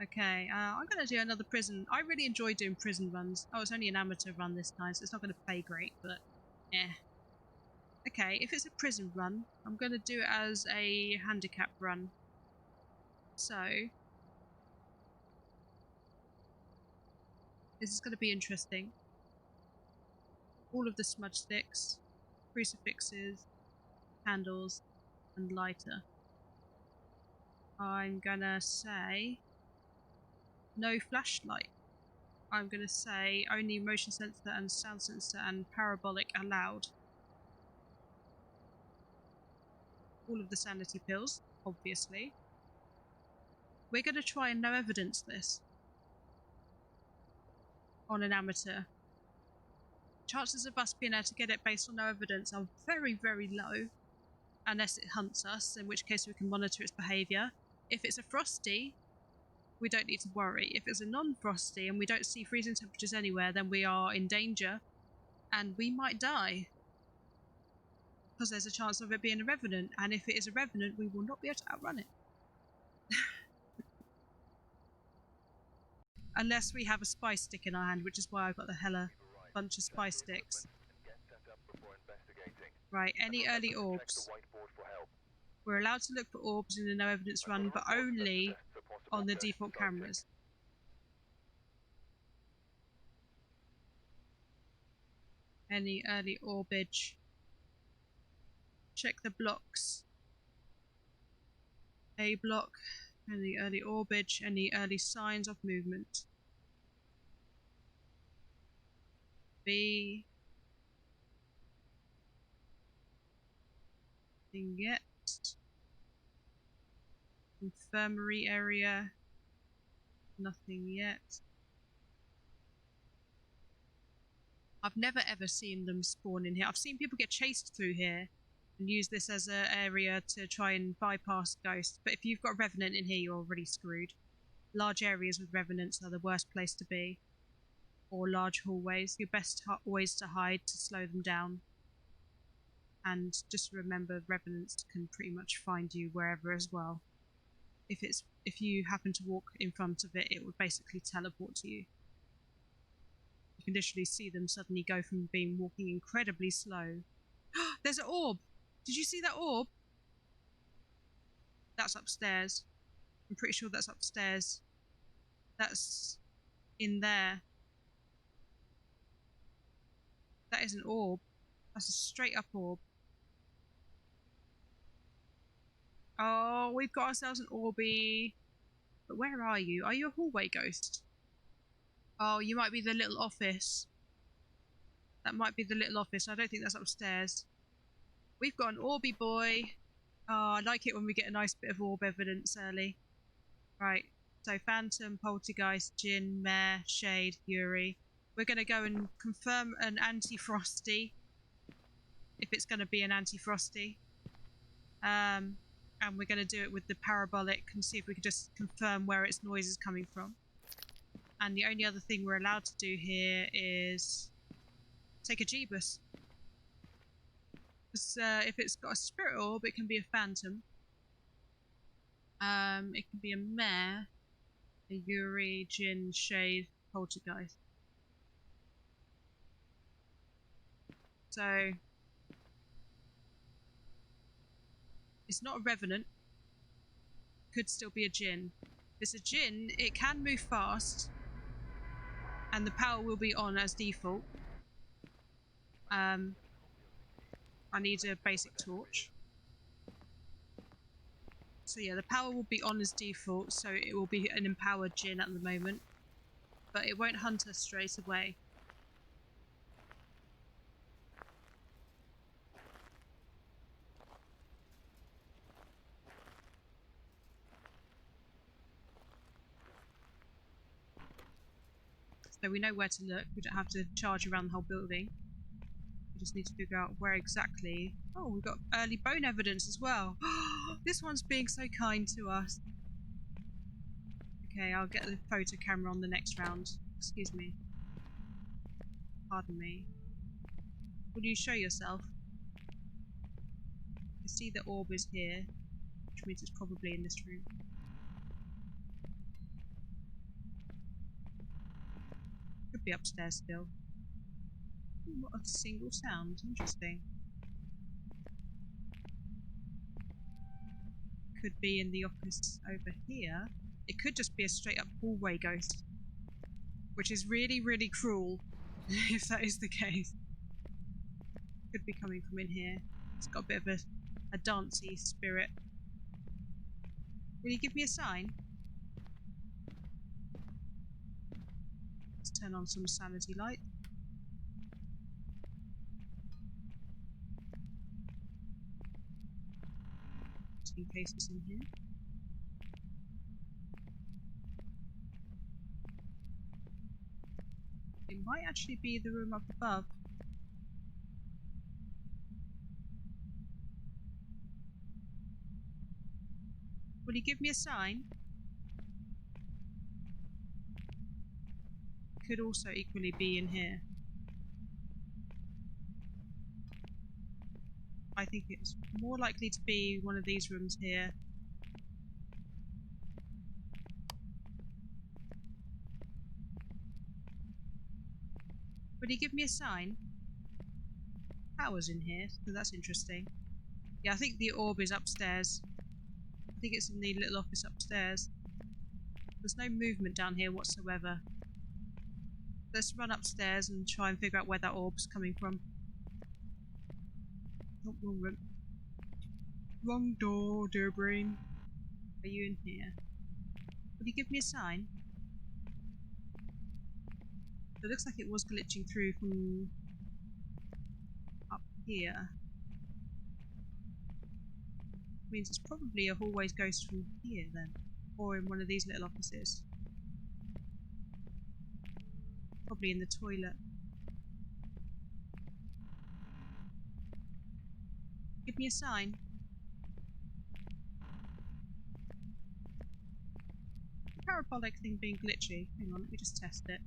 Okay, I'm going to do another prison. I really enjoy doing prison runs. Oh, it's only an amateur run this time, so it's not going to pay great, but yeah. Okay, if it's a prison run, I'm going to do it as a handicap run. So, this is going to be interesting. All of the smudge sticks, crucifixes, candles, and lighter. I'm going to say no flashlight. I'm going to say only motion sensor and sound sensor and parabolic allowed. All of the sanity pills, obviously. We're going to try and no evidence this on an amateur. Chances of us being able to get it based on no evidence are very, very low, unless it hunts us, in which case we can monitor its behaviour. If it's a frosty, we don't need to worry. If it's a non-frosty and we don't see freezing temperatures anywhere, then we are in danger and we might die. Because there's a chance of it being a revenant, and if it is a revenant, we will not be able to outrun it. Unless we have a spice stick in our hand, which is why I've got the hella bunch of spice sticks. Right, any early orbs. We're allowed to look for orbs in the no evidence run, but only on the default cameras. Any early orbage. Check the blocks. A block. Any early orbage. Any early signs of movement. B. Nothing yet. Infirmary area. Nothing yet. I've never ever seen them spawn in here. I've seen people get chased through here and use this as an area to try and bypass ghosts. But if you've got a revenant in here, you're already screwed. Large areas with revenants are the worst place to be. Or large hallways. Your best always to hide to slow them down. And just remember, revenants can pretty much find you wherever as well. If you happen to walk in front of it, it would basically teleport to you. You can literally see them suddenly go from being walking incredibly slow. There's an orb! Did you see that orb? That's upstairs. I'm pretty sure that's upstairs. That's in there. That is an orb. That's a straight up orb. Oh, we've got ourselves an Orby. But where are you? Are you a hallway ghost? Oh, you might be the little office. That might be the little office. I don't think that's upstairs. We've got an Orby boy. Oh, I like it when we get a nice bit of orb evidence early. Right. So Phantom, Poltergeist, Jinn, Mare, Shade, Yuri. We're going to go and confirm an anti-frosty. If it's going to be an anti-frosty. And we're going to do it with the parabolic and see if we can just confirm where its noise is coming from. And the only other thing we're allowed to do here is take a Jeebus. Because if it's got a spirit orb, it can be a phantom. It can be a mare, a Yuri, Jinn, Shade, Poltergeist. So it's not a revenant. Could still be a Jinn. If it's a Jinn, it can move fast. And the power will be on as default. I need a basic torch. So yeah, the power will be on as default, so it will be an empowered Jinn at the moment. But it won't hunt us straight away. So we know where to look. We don't have to charge around the whole building. We just need to figure out where exactly. Oh, we've got early bone evidence as well. This one's being so kind to us. Okay, I'll get the photo camera on the next round. Excuse me. Pardon me. Will you show yourself? I see the orb is here, which means it's probably in this room. Could be upstairs still. What a single sound. Interesting. Could be in the office over here. It could just be a straight up hallway ghost, which is really, really cruel if that is the case. Could be coming from in here. It's got a bit of a dancey spirit. Will you give me a sign? Let's turn on some sanity light. Just in case it's in here. It might actually be the room up above. Will you give me a sign? Could also equally be in here. I think it's more likely to be one of these rooms here. Will you give me a sign? Power's in here, so that's interesting. Yeah, I think the orb is upstairs. I think it's in the little office upstairs. There's no movement down here whatsoever. Let's run upstairs and try and figure out where that orb's coming from. Oh, wrong room. Wrong door, dear brain. Are you in here? Will you give me a sign? It looks like it was glitching through from up here. Means it's probably a hallway's ghost from here then. Or in one of these little offices. Probably in the toilet. Give me a sign. The parabolic thing being glitchy. Hang on, let me just test it.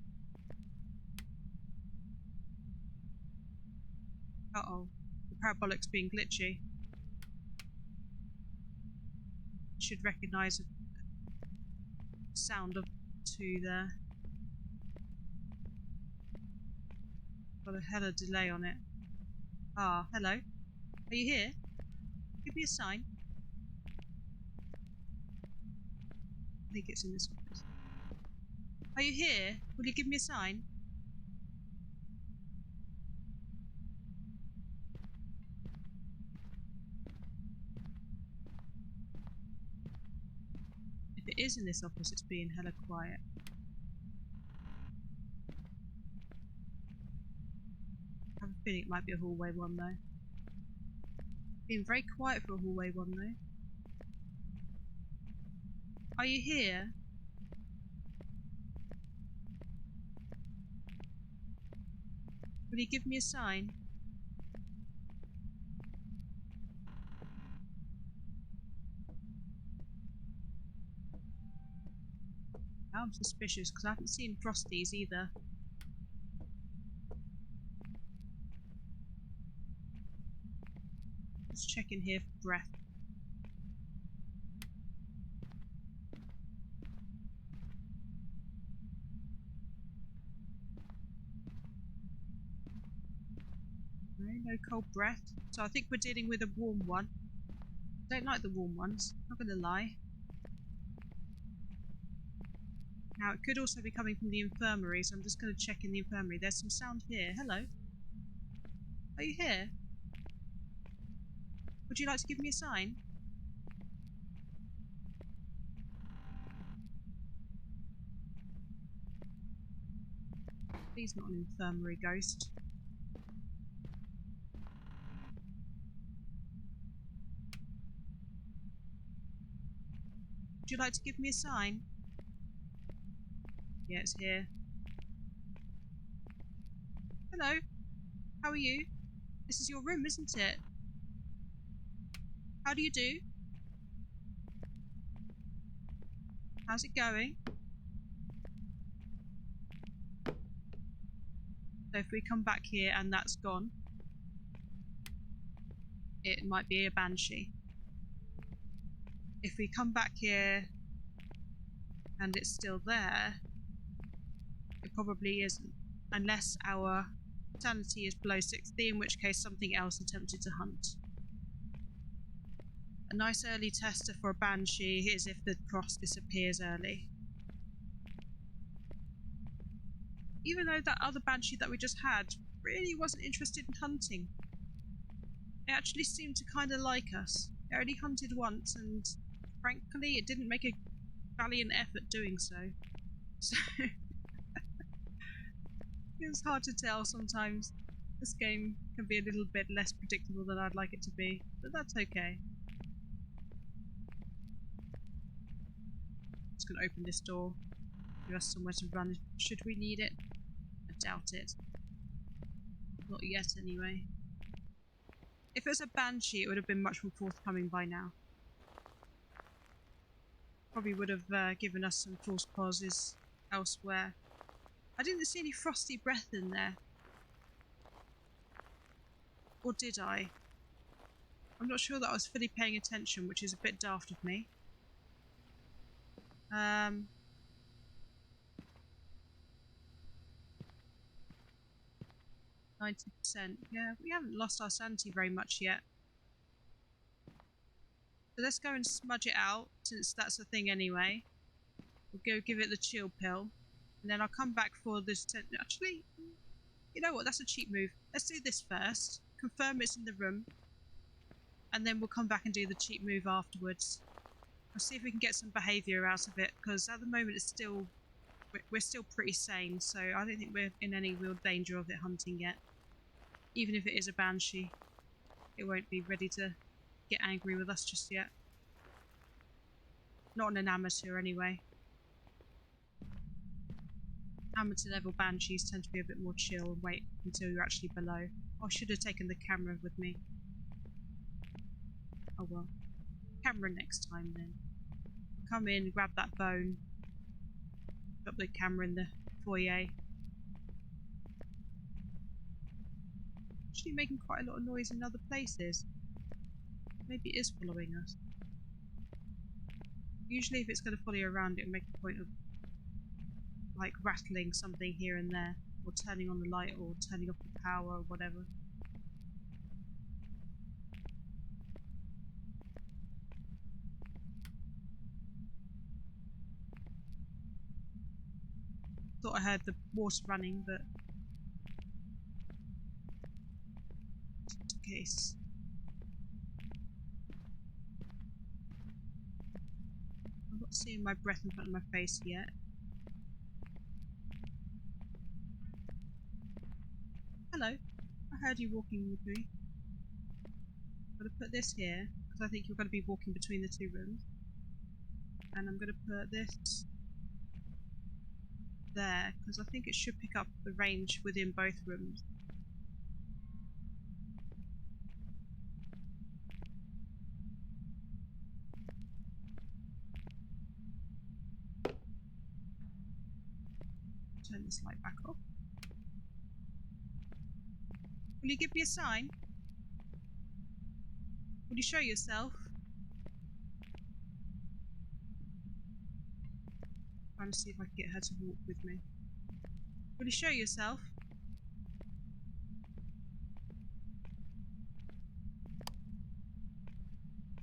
Uh-oh. The parabolic's being glitchy. Should recognise a sound of 2 there. Got a hella delay on it. Ah, hello. Are you here? Give me a sign. I think it's in this office. Are you here? Will you give me a sign? If it is in this office, it's being hella quiet. I have a feeling it might be a hallway one though. Being very quiet for a hallway one though. Are you here? Will you give me a sign? Now I'm suspicious because I haven't seen Frosties either. Let's check in here for breath. No cold breath. So I think we're dealing with a warm one. Don't like the warm ones, not gonna lie. Now it could also be coming from the infirmary, so I'm just gonna check in the infirmary. There's some sound here. Hello? Are you here? Would you like to give me a sign? Please not an infirmary ghost. Would you like to give me a sign? Yeah, it's here. Hello. How are you? This is your room, isn't it? How do you do? How's it going? So if we come back here and that's gone, it might be a banshee. If we come back here and it's still there, it probably isn't. unless our sanity is below 60, in which case something else attempted to hunt. A nice early tester for a banshee is if the cross disappears early. Even though that other banshee that we just had really wasn't interested in hunting. It actually seemed to kind of like us. It only hunted once, and frankly, it didn't make a valiant effort doing so. So it's hard to tell sometimes. This game can be a little bit less predictable than I'd like it to be, but that's okay. Just gonna open this door. Give us somewhere to run should we need it. I doubt it. Not yet, anyway. If it was a banshee, it would have been much more forthcoming by now. Probably would have given us some false pauses elsewhere. I didn't see any frosty breath in there. Or did I? I'm not sure that I was fully paying attention, which is a bit daft of me. 90%. Yeah, we haven't lost our sanity very much yet. So let's go and smudge it out, since that's the thing anyway. We'll go give it the chill pill. And then I'll come back for this. Actually, you know what? That's a cheap move. Let's do this first. Confirm it's in the room. And then we'll come back and do the cheap move afterwards. I'll see if we can get some behaviour out of it, because at the moment it's still... we're still pretty sane, so I don't think we're in any real danger of it hunting yet. Even if it is a banshee, it won't be ready to get angry with us just yet. Not an amateur anyway. Amateur level banshees tend to be a bit more chill and wait until you're actually below. I should have taken the camera with me. Oh well. Camera next time then. Come in, grab that bone. Drop the camera in the foyer. Actually making quite a lot of noise in other places. Maybe it is following us. Usually if it's going to follow you around, it'll make a point of like rattling something here and there, or turning on the light, or turning off the power, or whatever. Thought I heard the water running, but just in case. I'm not seeing my breath in front of my face yet. Hello. I heard you walking with me. I'm going to put this here, because I think you're going to be walking between the two rooms. And I'm going to put this there, because I think it should pick up the range within both rooms. Turn this light back off. Will you give me a sign? Will you show yourself? Trying to see if I can get her to walk with me. Will you show yourself?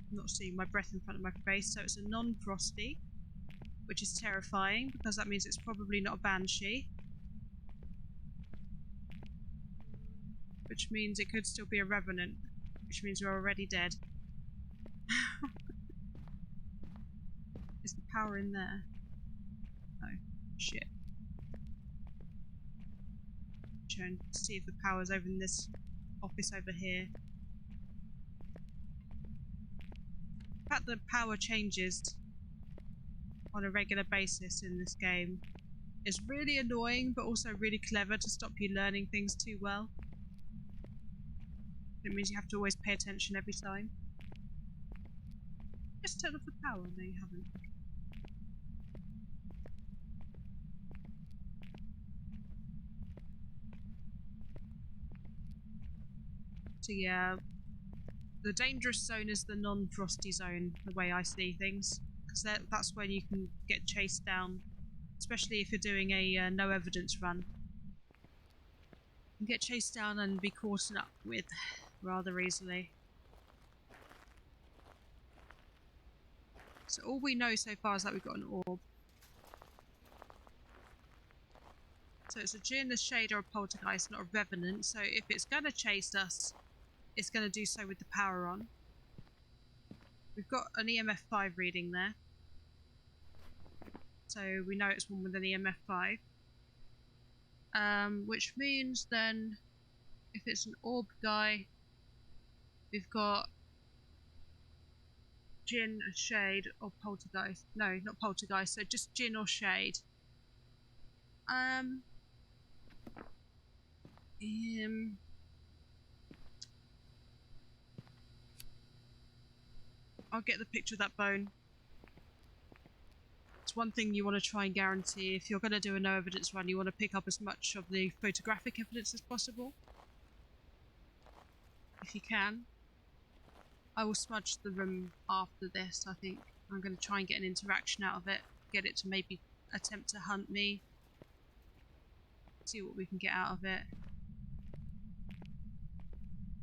I'm not seeing my breath in front of my face, so it's a non-frosty, which is terrifying because that means it's probably not a banshee. Which means it could still be a revenant, which means we're already dead. Is the power in there? Oh, shit. Trying to see if the power's over in this office over here. The fact that power changes on a regular basis in this game is really annoying, but also really clever to stop you learning things too well. It means you have to always pay attention every time. Just turn off the power. No, you haven't. So yeah, the dangerous zone is the non-frosty zone, the way I see things. Because that's when you can get chased down, especially if you're doing a no evidence run. And get chased down and be caught up with rather easily. So all we know so far is that we've got an orb. So it's a Djinn, a Shade, or a Poltergeist, not a Revenant. So if it's going to chase us, it's going to do so with the power on. We've got an EMF 5 reading there. So we know it's one with an EMF 5. Which means then, if it's an orb guy, we've got Djinn, a Shade, or Poltergeist. No, not Poltergeist, so just Djinn or Shade. I'll get the picture of that bone. It's one thing you want to try and guarantee. If you're going to do a no evidence run, you want to pick up as much of the photographic evidence as possible. If you can. I will smudge the room after this, I think. I'm going to try and get an interaction out of it. Get it to maybe attempt to hunt me. See what we can get out of it.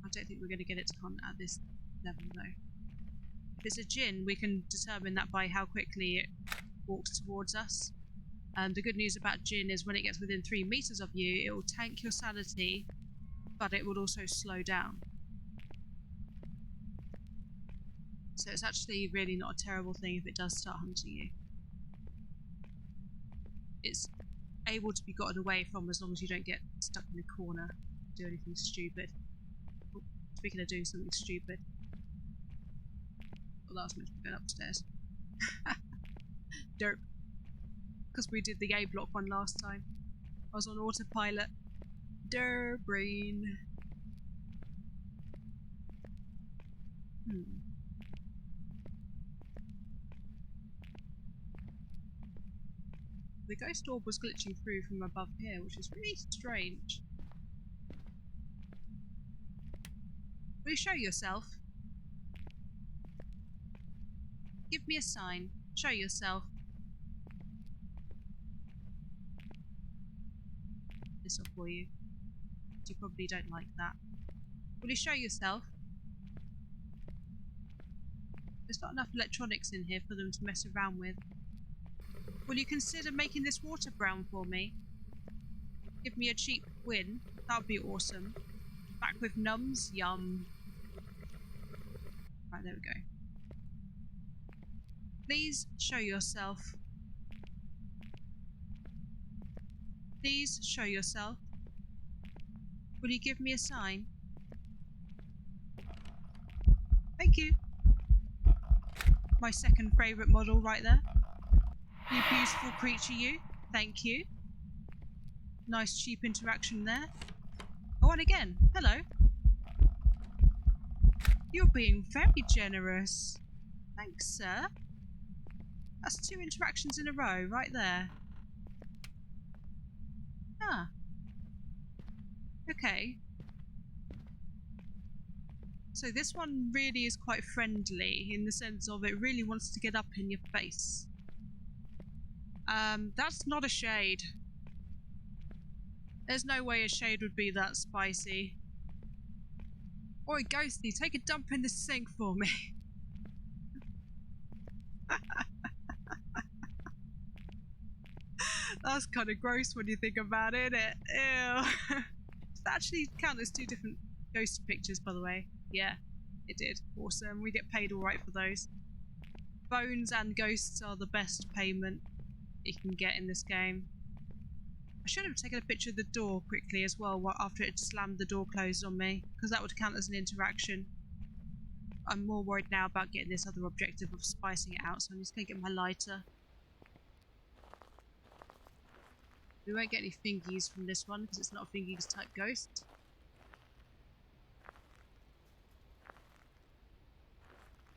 I don't think we're going to get it to hunt at this level though. If it's a Djinn, we can determine that by how quickly it walks towards us. The good news about Djinn is when it gets within 3 meters of you, it will tank your sanity, but it will also slow down. So it's actually really not a terrible thing if it does start hunting you. It's able to be gotten away from as long as you don't get stuck in a corner, do anything stupid. Oh, speaking of doing something stupid. Well, that was meant to be going upstairs. Derp. Because we did the A block one last time. I was on autopilot. Derp brain. The ghost orb was glitching through from above here, which is really strange. Will you show yourself? Give me a sign. Show yourself. This up for you. You probably don't like that. Will you show yourself? There's not enough electronics in here for them to mess around with. Will you consider making this water brown for me? Give me a cheap win. That would be awesome. Back with nums? Yum. Right, there we go. Please show yourself. Please show yourself. Will you give me a sign? Thank you. My second favourite model right there. You beautiful creature, you. Thank you. Nice cheap interaction there. Oh, and again. Hello. You're being very generous. Thanks, sir. That's 2 interactions in a row, right there. Ah. Okay. So this one really is quite friendly in the sense of it really wants to get up in your face. That's not a shade. There's no way a shade would be that spicy. Oi, ghosty, take a dump in the sink for me. That's kind of gross when you think about it, innit? Ew. Does that actually count as 2 different ghost pictures, by the way? Yeah, it did. Awesome. We get paid alright for those. Bones and ghosts are the best payment you can get in this game. I should have taken a picture of the door quickly as well after it slammed the door closed on me, because that would count as an interaction. I'm more worried now about getting this other objective of spicing it out, so I'm just going to get my lighter. We won't get any fingies from this one because it's not a fingies type ghost.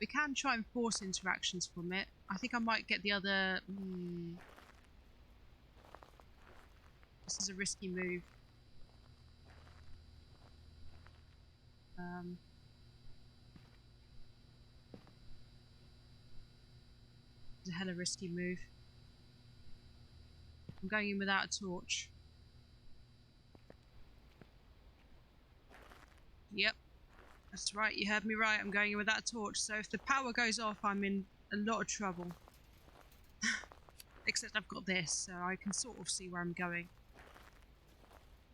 We can try and force interactions from it. I think I might get the other... This is a risky move. It's a hella risky move. I'm going in without a torch. Yep, that's right. You heard me right. I'm going in with that torch. So if the power goes off, I'm in a lot of trouble. Except I've got this, so I can sort of see where I'm going.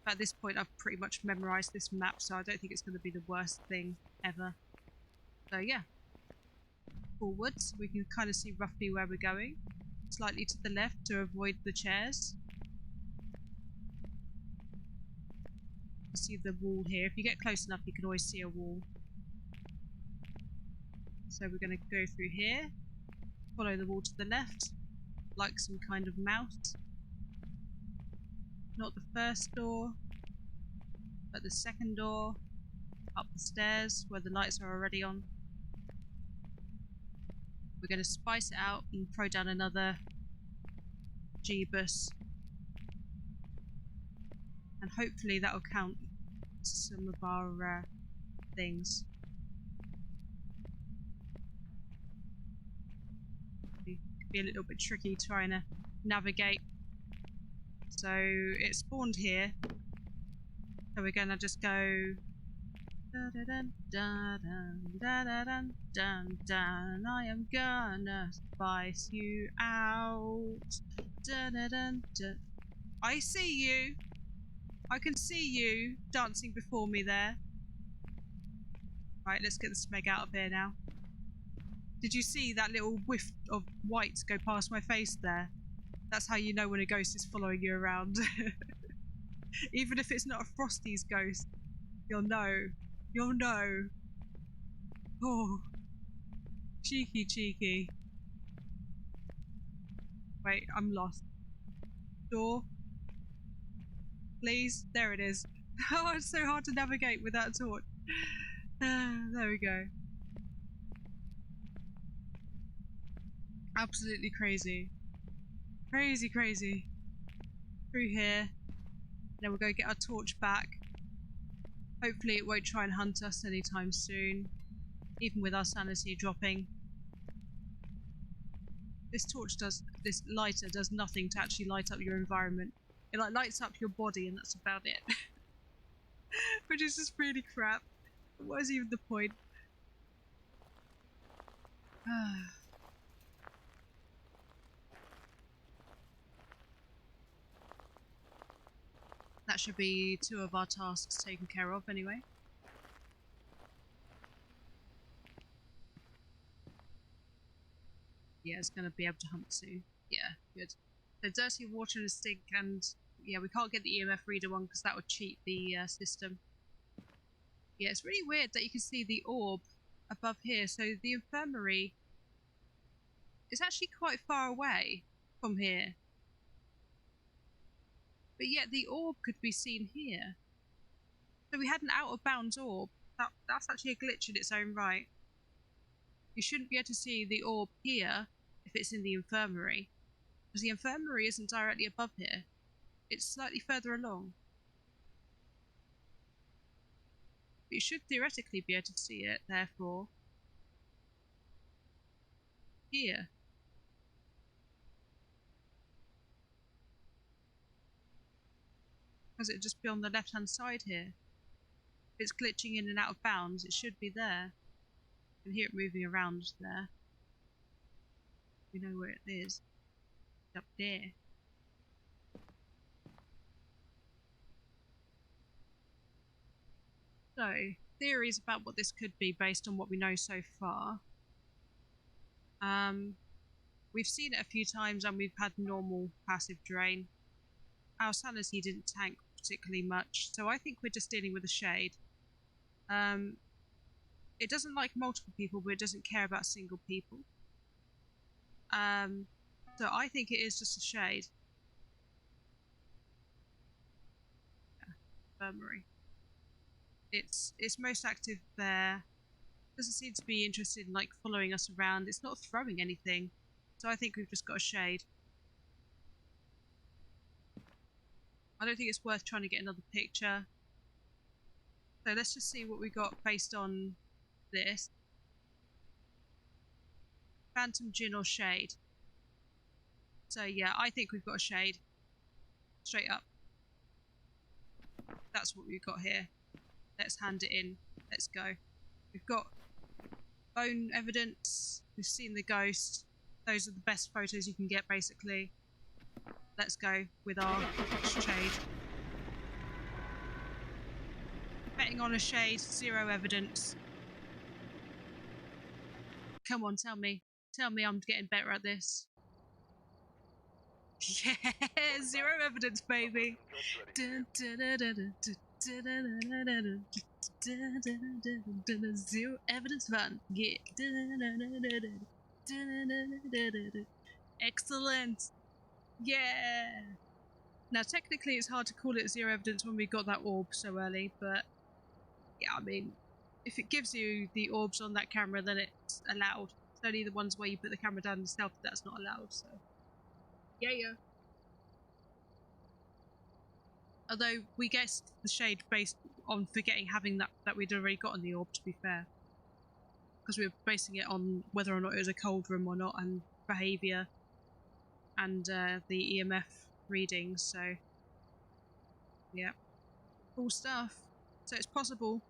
At this point, I've pretty much memorised this map, so I don't think it's going to be the worst thing ever. So yeah. Forwards, we can kind of see roughly where we're going. Slightly to the left to avoid the chairs. You see the wall here. If you get close enough, you can always see a wall. So we're going to go through here. Follow the wall to the left. Like some kind of mouse. Not the first door, but the second door. Up the stairs where the lights are already on. We're going to spice it out and throw down another G-bus. And hopefully that'll count some of our things. It could be a little bit tricky trying to navigate. So it spawned here. So we're going to just go... Da-da-dun, da-dun, da-da-dun, dun, dun. I am gonna spice you out. Da-da-dun, dun. I see you. I can see you dancing before me there. Right, let's get the smeg out of here now. Did you see that little whiff of white go past my face there? That's how you know when a ghost is following you around. Even if it's not a Frosty's ghost, you'll know. You'll know. Oh, cheeky, cheeky. Wait, I'm lost. Door. Please. There it is. Oh, it's so hard to navigate with that torch. There we go. Absolutely crazy. Crazy, crazy. Through here. Then we'll go get our torch back. Hopefully it won't try and hunt us anytime soon. Even with our sanity dropping. This lighter does nothing to actually light up your environment. It like lights up your body and that's about it. Which is just really crap. What is even the point? That should be 2 of our tasks taken care of anyway. Yeah, it's going to be able to hunt soon. Yeah, good. The dirty water and a stink, and yeah, we can't get the EMF reader one because that would cheat the system. Yeah, it's really weird that you can see the orb above here. So the infirmary is actually quite far away from here. But yet the orb could be seen here. So we had an out of bounds orb. That's actually a glitch in its own right. You shouldn't be able to see the orb here if it's in the infirmary. Because the infirmary isn't directly above here. It's slightly further along. But you should theoretically be able to see it, therefore, here. Because it'd just be on the left hand side here. If it's glitching in and out of bounds, it should be there. You can hear it moving around there. We know where it is. It's up there. So, theories about what this could be based on what we know so far. We've seen it a few times and we've had normal passive drain. Our sanity didn't tank particularly much, so I think we're just dealing with a shade. It doesn't like multiple people, but it doesn't care about single people. So I think it is just a shade. Yeah, infirmary. It's most active there. Doesn't seem to be interested in like following us around. It's not throwing anything, so I think we've just got a shade. I don't think it's worth trying to get another picture. So let's just see what we got based on this. Phantom, Djinn or Shade. So yeah, I think we've got a Shade. Straight up. That's what we've got here. Let's hand it in. Let's go. We've got bone evidence. We've seen the ghost. Those are the best photos you can get, basically. Let's go with our shade. Betting on a shade, 0 evidence. Come on, tell me. Tell me I'm getting better at this. Yeah, 0 evidence, baby. Zero evidence fun. Yeah. Excellent. Yeah. Now, technically, it's hard to call it 0 evidence when we got that orb so early, but yeah, I mean, if it gives you the orbs on that camera, then it's allowed. It's only the ones where you put the camera down yourself that's not allowed, so. Yeah. Although we guessed the shade based on forgetting having that we'd already got on the orb, to be fair. Because we were basing it on whether or not it was a cold room or not, and behaviour, and the EMF readings, so. Yeah. Cool stuff. So it's possible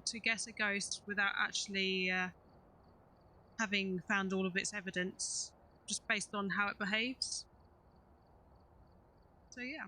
to guess a ghost without actually having found all of its evidence, just based on how it behaves. So yeah.